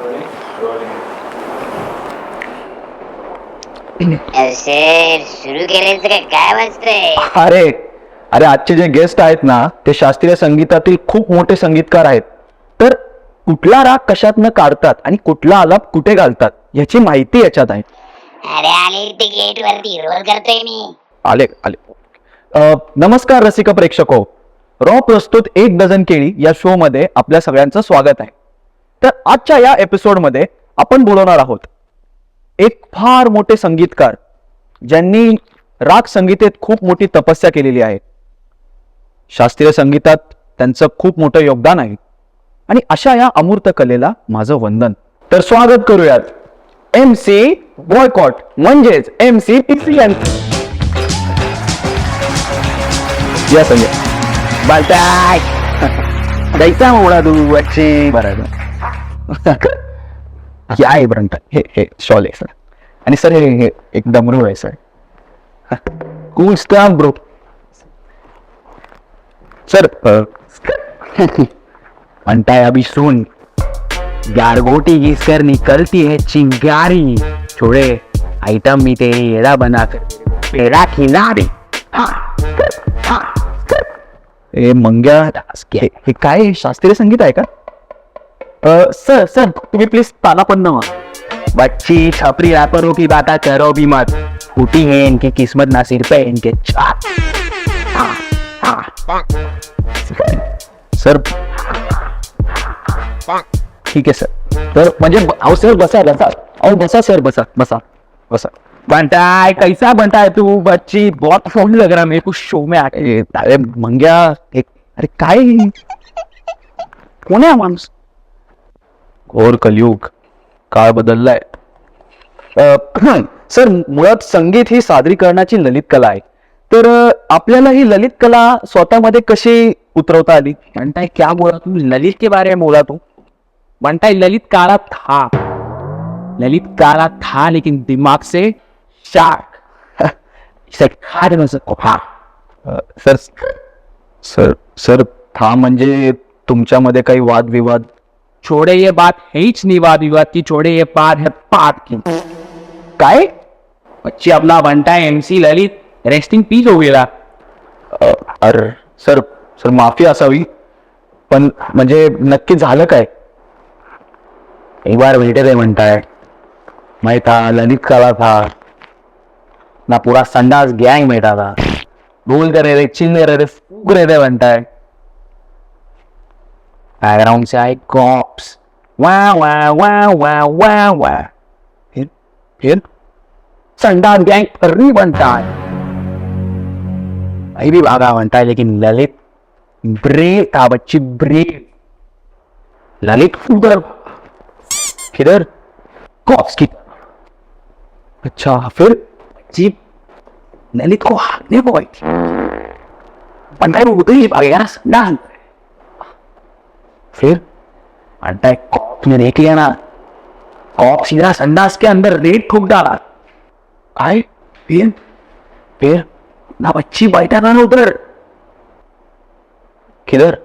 सुरू केले काय वाजतंय? अरे अरे आजचे जे गेस्ट आहेत ना ते शास्त्रीय संगीतातील खूप मोठे संगीतकार आहेत. तर कुठला राग कशातनं काढतात आणि कुठला आलाप कुठे घालतात याची माहिती याच्यात आहे. अरे आले ते गेट वरती रोल करतोय मी. आले आले. नमस्कार रसिक प्रेक्षको, रॉ प्रस्तुत 1 डझन केळी या शो मध्ये आपल्या सगळ्यांचं स्वागत आहे. तर आजच्या या एपिसोडमध्ये आपण बोलवणार आहोत एक फार मोठे संगीतकार ज्यांनी राग संगीतेत खूप मोठी तपस्या केलेली आहे. शास्त्रीय संगीतात त्यांचं खूप मोठं योगदान आहे आणि अशा या अमूर्त कलेला माझं वंदन. तर स्वागत करूयात MC बॉयकॉट म्हणजेच MC टिसी यांचं. या संजय बालताय जायचा मोडा तू बच्चे बरोबर. क्या आहे ब्रंट हे हे शॉल आहे सर आणि सर हे एक डमरू आहे sir. Cool staff bro. Sir म्हणताय अभी सुन, गारगोटी घिसकर निकलती है चिंगारी, छोड़े आइटम मी ते येड़ा बनाकर पेड़ा खिलारी. ए मंग्या हे काय शास्त्रीय संगीत आहे का? सर सर तुम्ही प्लीज ताना पण नवा. बच्ची छपरी रैपरों की बातें करो भी मत, फूटी है इनकी किस्मत ना सिर पे इनके चाट. सर ठीक है सर. तर म्हणजे अहो सर बसा बसा. अहो बसा सर बसा बसा बसा. बनता है कैसा बनता है तू बच्ची, बहुत फोन लग रहा मेरे को शो में आके. अरे मंग्या एक अरे काय कोण आहे माणूस? घोर कलियुग, काळ बदललाय. सर मुळात संगीत ही सादरीकरणाची ललित कला आहे. तर आपल्याला ही ललित कला स्वतःमध्ये कशी उतरवता आली? बनता क्या बोला तू? ललित के बारे में बोला तू? बनता ललित काला था, ललित काला था लेकिन दिमाग से शार्क. सर सर सर था म्हणजे तुमच्यामध्ये काही वादविवाद? छोड़े ये बात है ही नहीं वाद विवाद की, छोड़े ये बात है पात की. काय बच्ची अपना बनता है MC ललित रेस्टिंग पीस हो गेला. अरे सर सर माफी असावी, पण म्हणजे नक्की झालं काय? एक बार बेटे थे बनता है, मैं था ललित काला था ना, पूरा संडास गैंग बैठा था, बोल कर रहे थे, चिल्ल रहे थे, फूक रहे थे. बनता है बैकग्राउंड से आए कॉप्स, वाह वाह वाह वाह वाह वाह. फिर संडास गैंग फर्री बनता है, अभी भी भागा बनता है. लेकिन ललित ब्रेव था बच्ची, ब्रेव. ललित उधर किधर? कॉप्स की. अच्छा फिर? जी ललित को हारने को आई थी, बनता है वो उधर ही भागेगा ना संडास. फिर बनता है कॉप ने देख लिया ना, कॉप सीधा संडास के अंदर रेत ठोक डाला. काय? फिर ना बच्ची बैठा था ना उधर किधर?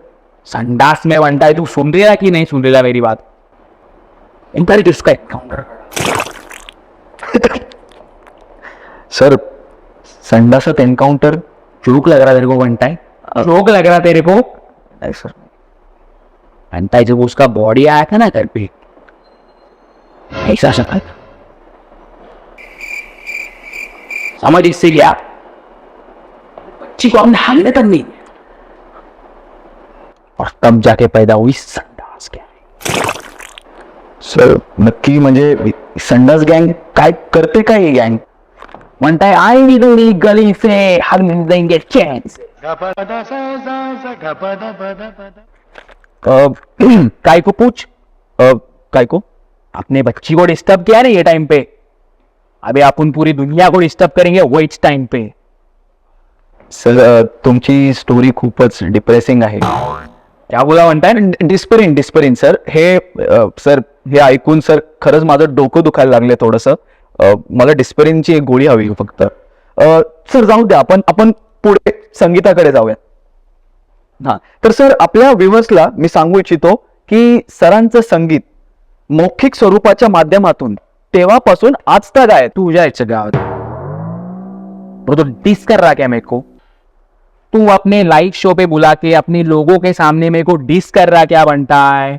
संडास में. बनता है तू सुन रहा कि नहीं सुन रहा मेरी बात? इंटर इसका एनकाउंटर. सर संडासात एन्काउंटर? जोक लग रहा तेरे को? बनता है जोक लग रहा तेरे को? नाही सर. बनता है जब उसका बॉडी आया था ना घर पे, ऐसा शक्ल समझ इससे गया. बच्ची को हमने हमले तक नहीं, और तब जाके पैदा हुई संडास गैंग. सर नक्की म्हणजे संडास गँग काय करते काय ही गँग? बनता है आई गली गली से हम देंगे चैन से. काय को पूछ? काय को? अपने बच्ची को डिस्टर्ब किया ना ये टाइम पे, अभी अपन पूरी दुनिया को डिस्टर्ब करेंगे वो इस टाइम पे. सर तुमची स्टोरी खूपच डिप्रेसिंग आहे. क्या बोला बनता है? Disprin Disprin sir. हे सर हे ऐकून सर खरंच माझं डोकं दुखायला लागले थोडंसं. मला डिस्परिनची एक गोळी हवी फक्त. सर जाऊ द्या, आपण पुढे संगीताकडे जाऊया. हा तर सर आपल्या व्ह्युअर्सला मी सांगू इच्छितो की सरांचं संगीत मौखिक स्वरूपाच्या माध्यमातून तेव्हापासून आज तक आहे. तुझ्या इच्छा गावात वो तो डिस कर रहा क्या मेरे को? तू अपने लाइव शो पे बुला के अपने लोगों के सामने मेरे को डिस कर रहा क्या बनता है?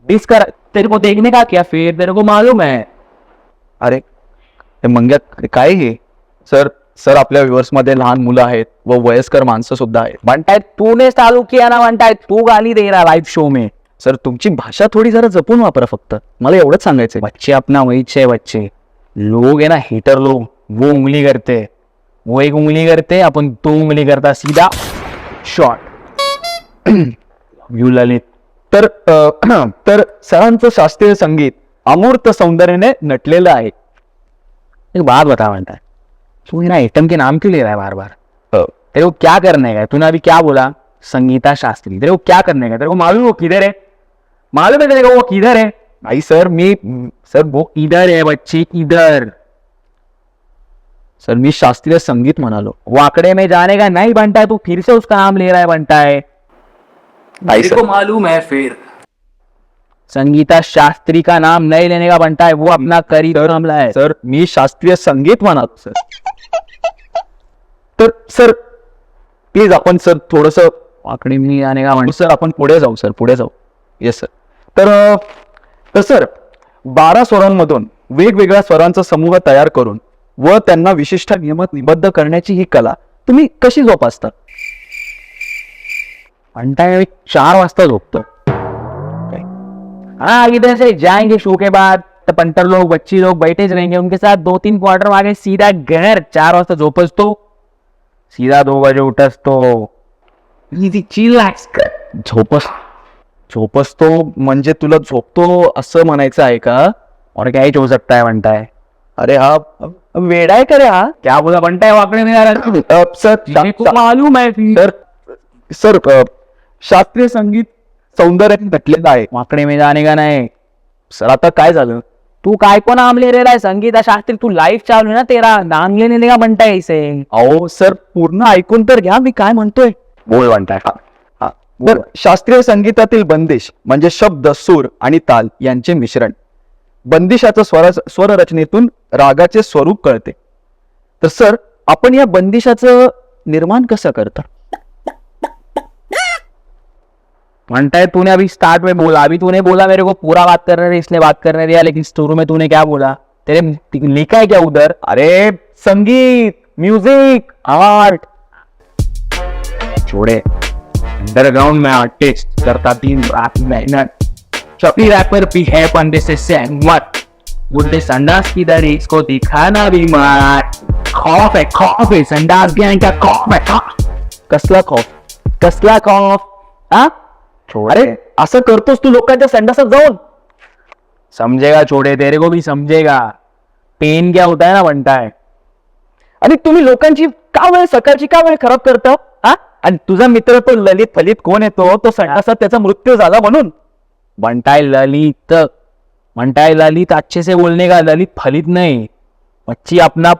डिस कर, तेरे को देखने का क्या फिर? तेरे को मालूम है? अरे हे मंग्या काय हे? सर सर आपल्या व्ह्युअर्स मध्ये लहान मुलं आहेत व वयस्कर माणसं सुद्धा आहेत. बनता है तूने चालू किया ना, बनता है तू गाली दे रहा लाइव शो में. सर तुमची भाषा थोडी जरा जपून वापरा, फक्त मला एवढंच सांगायचंय. बच्चे अपना वही छे बच्चे लोग है ना, हेटर लोग, वो उंगली करते, वो एक उंगली करते, अपन दो उंगली करता, सीधा शॉट. यू ललित. तर सरांचं शास्त्रीय संगीत अमूर्त सौंदर्याने नटलेलं आहे. एक बात बता, बनता है तू मेरा आइटम के नाम क्यों ले रहा है बार बार? तेरे को क्या करने का है? तूने अभी क्या बोला? संगीता शास्त्री. तेरे को क्या करने का है? तेरे को मालूम है वो किधर है? मालूम है तेरे को वो किधर है? नाही सर, सर वो किधर है बच्ची, किधर? सर मी शास्त्रीय संगीत म्हणालो. वो आंकड़े में जाने का नहीं बनता है, तू फिर से उसका नाम ले रहा है बनता है. नाही तेरे सर. को मालूम है फिर संगीता शास्त्री का नाम नहीं लेने का बनता है, वो अपना करी मामला है. सर मी शास्त्रीय संगीत म्हणालो सर. तर सर प्लीज आपण सर थोडस आंकड़े में नहीं आने का बनता. सर आपण पुढे जाऊ सर, पुढे जाऊ. Yes sir. तर सर 12 स्वरांमधून वेगवेगळ्या स्वरांचा समूह तयार करून व त्यांना विशिष्ट नियमात निबद्ध करण्याची ही कला तुम्ही कशी जोपासता? बनता है 4 वाजता झोपतो. हाँ, इधर से जाएंगे शो के बाद तो पंटर लोग बच्ची लोग बैठे रहेंगे, उनके साथ 2-3 क्वार्टर आगे सीधा घर 4 वाजता झोपस तो सीधा 2 बजे उठस तो इजी चिलॅक्स कर. झोपसतो म्हणजे तुला झोपतो असं म्हणायचं आहे का? और क्या ही हो सकता है बनता है. अरे हा वेडा आहे का रे हा? क्या बोला बनता है वाकड़े में आ रहा सर को मालूम है फिर. सर शास्त्रीय संगीत सौंदर्याने नटलेलं आहे. वाकड़े में जाने का नहीं. सर आता काय झालं? तू काय को नाम ले रहा है संगीता शास्त्री? तू लाइव चालू है ना, तेरा नाम लेने का बनता है इसे. अहो सर पूर्ण ऐकून तर घ्या मी काय म्हणतोय. बोल बनता है. तर शास्त्रीय संगीतातील बंदिश म्हणजे शब्द, सूर आणि ताल यांचे मिश्रण. बंदिशाचं स्वर रचनेतून रागाचे स्वरूप कळते. तर सर आपण या बंदिशाचं निर्माण कसं करता? बनता है तूने अभी स्टार्ट में बोला, अभी तूने बोला मेरे को पूरा बात करने दे, इसलिए बात करने दिया, लेकिन शुरू में तूने क्या बोला? तेरे लिखा है क्या उधर? अरे संगीत, म्युझिक, आर्ट. छोड़े अंडरग्राउंड में आर्टिस्ट करता 3 रात मेहनत. शफी रैपर भी है पंडे से सहमत. बुढ़े संडास की दर इसको दिखाना भी मत. खौफ है संडास गैंग का खौफ है. कसला खौफ? हा? अरे असं करतोस तू लोकांच्या संडासात जाऊन? समझेगा छोड़े, तेरे को भी समझेगा पेन क्या होता है ना बनता है. आणि तुम्ही लोकांची का वेळ सकाळची का वेळ खराब करता? हा? आणि तुझा मित्र तो ललित फलित कोण येतो, तो संडासात त्याचा मृत्यू झाला म्हणून बनता है ललित. अच्छे से बोलने का, ललित फलित नहीं. बच्ची अपना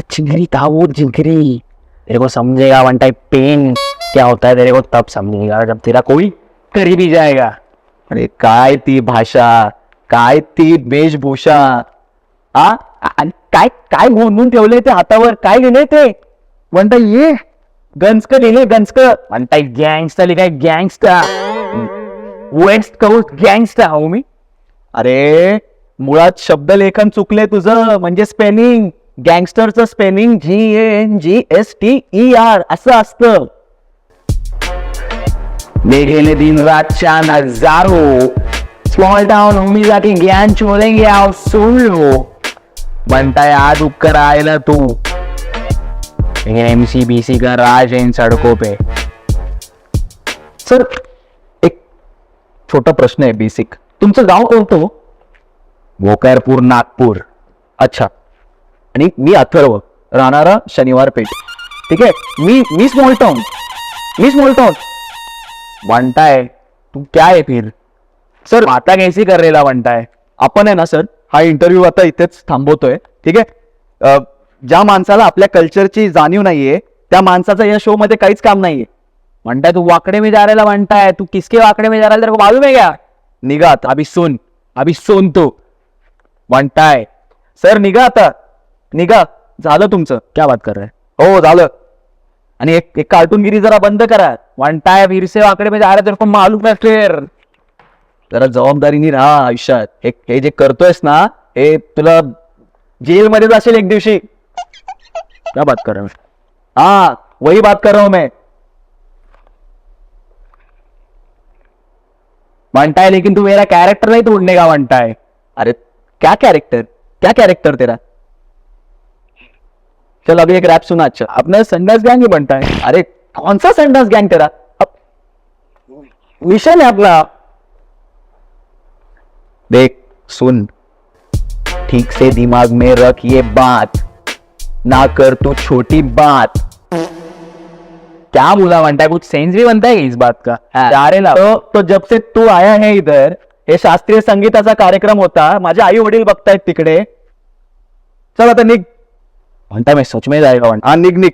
चिंगरी था वो जिगरी. तेरे को समझेगा बनता है पेन क्या होता है, तेरे को तब समझेगा जब तेरा कोई करीबी जाएगा. अरे काय ती भाषा, काय ती वेशभूषा. हा? आणि काय काय गोंधून ठेवलंय ते हातावर? काय लिहिलंय ते? म्हणता ये गंजक लिहिले, गंजक. बनता है गैंगस्टर लिखा है, गैंगस्टर. वेस्ट कोस्ट गैंगस्टर हो मी. अरे मुळात शब्दलेखन चुकले तुझं, म्हणजे स्पेलिंग. गँगस्टरचं स्पेलिंग GANGSTER असं असतं. देखेले दिन रात चांद हजारों, स्मॉल टाउन होमी जाके ज्ञान छोड़ेंगे, आओ सुन लो. बनता है आज उपकर आएला तू, लेकिन MCBC का राज है इन सड़कों पे. सर एक छोटा प्रश्न आहे बेसिक. तुमचं गाव कोणतं हो? भोकरपूर नागपूर. अच्छा. आणि मी अथर्व, राहणारा शनिवार पेठ. ठीक आहे. मी स्मॉल टाउन. बनता है तू क्या है फिर? सर माता कैसी कर रेला बनता है. आपण आहे ना सर, हा इंटरव्ह्यू आता इथेच थांबवतोय. ठीक आहे. ज्या माणसाला आपल्या कल्चरची जाणीव नाहीये त्या माणसाचं या शो मध्ये काहीच काम नाहीये. बनता है तू वाकड़े में जा रेला बनता है. तू किसके वाकड़े में जा रहा है तेरे को मालूम है क्या? निघा आता. अभि सोन तो म्हणताय. सर निघा आता, निघा. झालं तुमचं. क्या बात कर रहे हो झालं. आणि एक कार्टूनगिरी जरा बंद करा. म्हणताय फिर से आकडे म्हणजे आरे तर मालूम नाही फिर. जरा जबाबदारीने राहा आयुष्यात. हे जे करतोयस ना, हे तुला जेलमध्ये जाशील एक दिवशी. क्या बात कर रहे हो? हाँ वही बात कर रहा हूं मैं. बनता है लेकिन तू मेरा कैरेक्टर नहीं तोड़ने का बनता है. अरे क्या कैरेक्टर तेरा. चल अभी एक रैप सुना. अच्छा अपना संडास गैंग ही बनता है. अरे कौन सा संडास गैंग तेरा. मिशन है अपना. देख सुन, ठीक से दिमाग में रख ये बात, ना कर तू छोटी बात. क्या बोला बनता है? कुछ सेंस भी बनता है इस बात का? अरे ना तो जब से तू आया है इधर, हे शास्त्रीय संगीताचा कार्यक्रम होता. माझे आई वडील बघतायत तिकडे. चल आता निघ. बनता है मैं सच में जाएगा. हा निघ.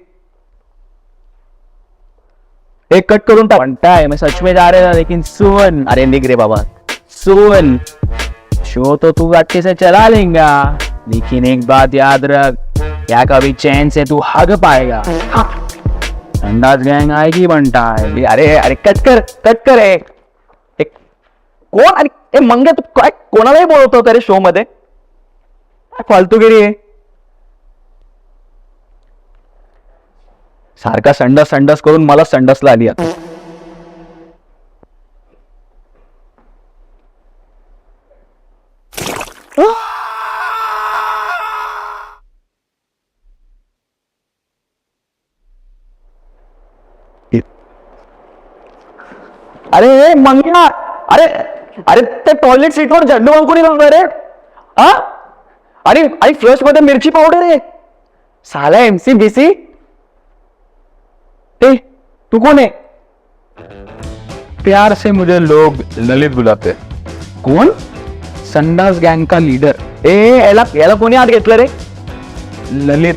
एक कट करून टाक. बनता है मैं सच में जा रहा था, लेकिन सुन. अरे निघ रे बाबा. सुन, शो तो तू अच्छे से चला लेगा, लेकिन एक बात याद रख, क्या कभी चैन से तू हग पाएगा? संडास गैंग आएगी बनता है. अरे कट कर. एक कोण. अरे मंगे तू काय कोणालाही बोलवतो का रे शो मध्ये. काय फालतूगिरी आहे. सारखा संडास करून मला संडासला आली आता. अरे मंग्या. अरे ते टॉयलेट सीटवर झेंडू बाम कोणी लावणार रे. हा आणि फ्लश मध्ये मिरची पावडर आहे. साला एमसी बीसी. ए तू कोण आहे. प्यार से मुझे लोग ललित बुलाते हैं. कोण. संडास गैंग का लीडर याला कोणी आत घेतलं रे. ललित.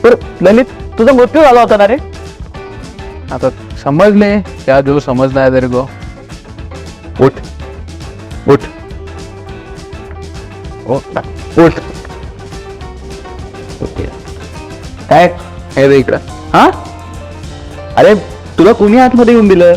पर ललित तुझा मृत्यू झाला होता ना रे. आता समझ ले क्या जो समझना है तेरे को. उठ काय हे दे इकडं. हा. अरे तुला कोणी आतमध्ये येऊन दिलं.